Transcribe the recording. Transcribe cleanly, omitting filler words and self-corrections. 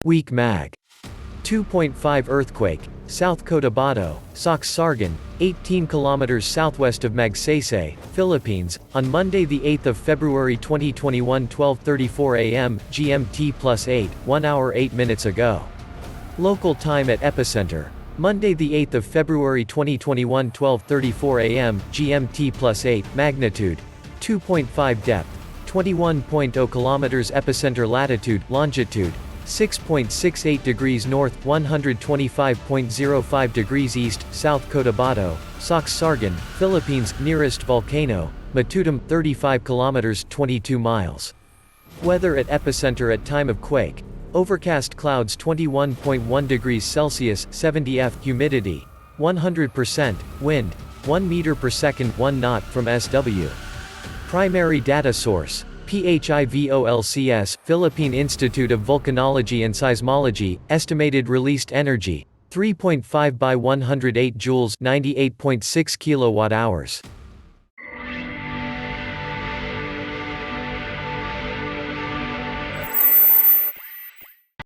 Weak Mag. 2.5 earthquake, South Cotabato, Soccsksargen, 18 kilometers southwest of Magsaysay, Philippines, on Monday the 8th of February 2021 12:34 a.m. GMT+8, 1 hour 8 minutes ago. Local time at epicenter. Monday the 8th of February 2021 12:34 a.m. GMT+8, magnitude 2.5, depth 21.0 kilometers, epicenter latitude, longitude 6.68 degrees north, 125.05 degrees east, South Cotabato, Soccsksargen, Philippines. Nearest volcano, Matutam, 35 kilometers, 22 miles. Weather at epicenter at time of quake. Overcast clouds, 21.1 degrees Celsius, 70 F, humidity 100%, wind 1 meter per second, 1 knot, from SW. Primary data source: PHIVOLCS, Philippine Institute of Volcanology and Seismology. Estimated released energy 3.5 by 108 joules, 98.6 kilowatt hours.